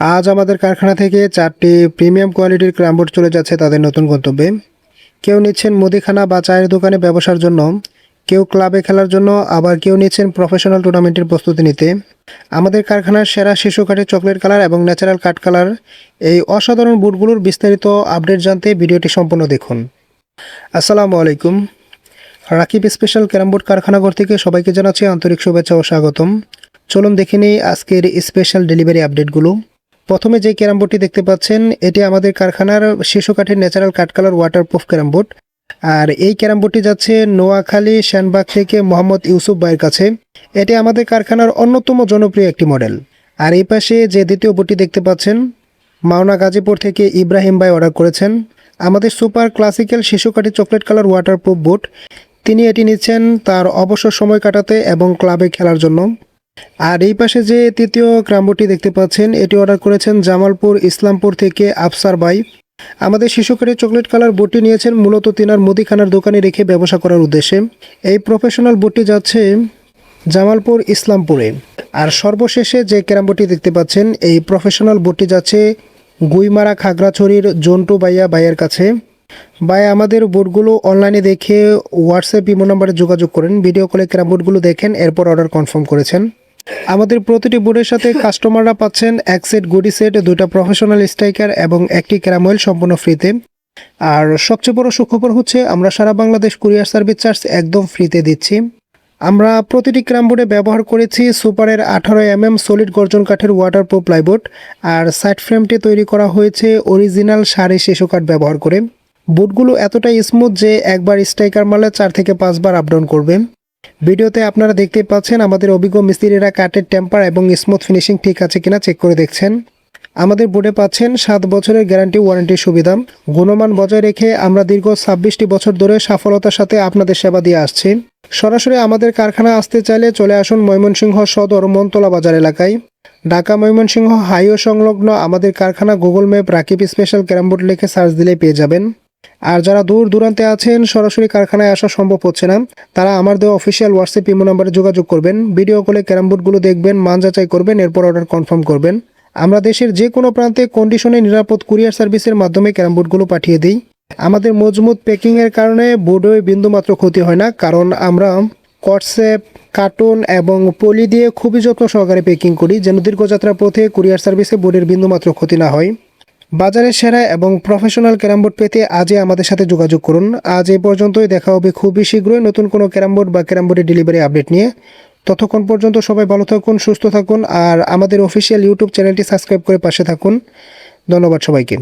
আজ আমাদের কারখানা থেকে 4টি প্রিমিয়াম কোয়ালিটির ক্যারাম চলে যাচ্ছে তাদের নতুন গন্তব্যে। কেউ নিচ্ছেন মুদিখানা বা চায়ের দোকানে ব্যবসার জন্য, কেউ ক্লাবে খেলার জন্য, আবার কেউ নিচ্ছেন প্রফেশনাল টুর্নামেন্টের প্রস্তুতি নিতে। আমাদের কারখানার সেরা শিশু কাঠের চকলেট কালার এবং ন্যাচারাল কাঠ কালার এই অসাধারণ বুটগুলোর বিস্তারিত আপডেট জানতে ভিডিওটি সম্পূর্ণ দেখুন। আসসালামু আলাইকুম। রাকিব স্পেশাল ক্যারাম বোর্ড কারখানাঘর থেকে সবাইকে জানাচ্ছি আন্তরিক শুভেচ্ছা ও স্বাগতম। চলুন দেখে নিই আজকের স্পেশাল ডেলিভারি আপডেটগুলো। প্রথমে যে ক্যারাম বোর্ডটি দেখতে পাচ্ছেন এটি আমাদের কারখানার শিশু কাঠের ন্যাচারাল কাঠ কালার ওয়াটারপ্রুফ ক্যারাম বোর্ড। আর এই ক্যারাম বোর্ডটি যাচ্ছে নোয়াখালী শ্যানবাগ থেকে মোহাম্মদ ইউসুফ ভাইয়ের কাছে। এটি আমাদের কারখানার অন্যতম জনপ্রিয় একটি মডেল। আর এই পাশে যে দ্বিতীয় বোর্ডটি দেখতে পাচ্ছেন মাওনা গাজীপুর থেকে ইব্রাহিম ভাই অর্ডার করেছেন আমাদের সুপার ক্লাসিক্যাল শিশু কাঠের চকলেট কালার ওয়াটারপ্রুফ বোর্ড। তিনি এটি নিচ্ছেন তার অবসর সময় কাটাতে এবং ক্লাবে খেলার জন্য। আর এই পাশে যে তৃতীয় ক্যারাম বোর্ডটি দেখতে পাচ্ছেন এটি অর্ডার করেছেন জামালপুর ইসলামপুর থেকে আফসার ভাই। আমাদের শিশু কাঠের চকলেট কালার বোর্ডটি নিয়েছেন মূলত তিনার মুদিখানার দোকানে রেখে ব্যবসা করার উদ্দেশ্যে। এই প্রফেশনাল বোর্ডটি যাচ্ছে জামালপুর ইসলামপুরে। আর সর্বশেষে যে ক্যারাম বোর্ডটি দেখতে পাচ্ছেন এই প্রফেশনাল বোর্ডটি যাচ্ছে গুইমারা খাগড়াছড়ির জন্টু ভাইয়ের কাছে। ভাই আমাদের বোর্ডগুলো অনলাইনে দেখে হোয়াটসঅ্যাপ ইমো নাম্বারে যোগাযোগ করেন, ভিডিও কলে ক্যারাম বোর্ডগুলো দেখেন, এরপর অর্ডার কনফার্ম করেছেন। আমাদের প্রতিটি বোর্ডের সাথে কাস্টমাররা পাচ্ছেন এক সেট গুডি সেট, 2টা প্রফেশনাল স্ট্রাইকার এবং একটি ক্যারাম অয়েল সম্পূর্ণ ফ্রিতে। আর সবচেয়ে বড় সুখবর হচ্ছে আমরা সারা বাংলাদেশ কুরিয়ার সার্ভিস চার্জ একদম ফ্রিতে দিচ্ছি। আমরা প্রতিটি ক্যারাম বোর্ডে ব্যবহার করেছি সুপারের 18mm সলিড গর্জন কাঠের ওয়াটারপ্রুফ প্লাইবোর্ড। আর সাইড ফ্রেমটি তৈরি করা হয়েছে অরিজিনাল সারি শিশু কাঠ ব্যবহার করে। বুটগুলো এতটাই স্মুথ যে একবার স্ট্রাইকার মারলে 4 থেকে 5 বার আপ ডাউন করবে। ভিডিওতে আপনারা দেখতেই পাচ্ছেন আমাদের অভিজ্ঞ মিস্ত্রিরা কাঠের টেম্পার এবং স্মুথ ফিনিশিং ঠিক আছে কিনা চেক করে দেখছেন। আমাদের বোর্ডে পাচ্ছেন 7 বছরের গ্যারান্টি ওয়ারেন্টির সুবিধা। গুণমান বজায় রেখে আমরা দীর্ঘ 26টি বছর ধরে সফলতার সাথে আপনাদের সেবা দিয়ে আসছি। সরাসরি আমাদের কারখানা আসতে চাইলে চলে আসুন ময়মনসিংহ সদর মনতলা বাজার এলাকায়। ঢাকা ময়মনসিংহ হাইওয়ে সংলগ্ন আমাদের কারখানা Google map Rakib special carrom board লিখে সার্চ দিলেই পেয়ে যাবেন। আর যারা দূর দূরান্তে আছেন সরাসরি কারখানায় আসা সম্ভব হচ্ছে না, তারা আমার দেওয়া অফিসিয়াল হোয়াটসঅ্যাপ ইমো নাম্বারে যোগাযোগ করবেন, ভিডিও কলে ক্যারাম বোর্ডগুলো দেখবেন, মান যাচাই করবেন, এরপর অর্ডার কনফার্ম করবেন। আমরা দেশের যে কোনো প্রান্তে কন্ডিশনে নিরাপদ কুরিয়ার সার্ভিসের মাধ্যমে ক্যারাম বোর্ডগুলো পাঠিয়ে দিই। আমাদের মজবুত প্যাকিংয়ের কারণে বোর্ডে বিন্দুমাত্র ক্ষতি হয় না, কারণ আমরা হোয়াটসঅ্যাপ কার্টুন এবং পলি দিয়ে খুবই যত্ন সহকারে প্যাকিং করি যেন দীর্ঘযাত্রার পথে কুরিয়ার সার্ভিসে বোর্ডের বিন্দুমাত্র ক্ষতি না হয়। বাজারের সেরা এবং প্রফেশনাল ক্যারাম বোর্ড পেতে আজই আমাদের সাথে যোগাযোগ করুন। আজ এই পর্যন্তই, দেখা হবে খুবই শীঘ্রই নতুন কোনো ক্যারাম বোর্ড বা ক্যারাম বোর্ডের ডেলিভারি আপডেট নিয়ে। ততক্ষণ পর্যন্ত সবাই ভালো থাকুন, সুস্থ থাকুন, আর আমাদের অফিসিয়াল ইউটিউব চ্যানেলটি সাবস্ক্রাইব করে পাশে থাকুন। ধন্যবাদ সবাইকে।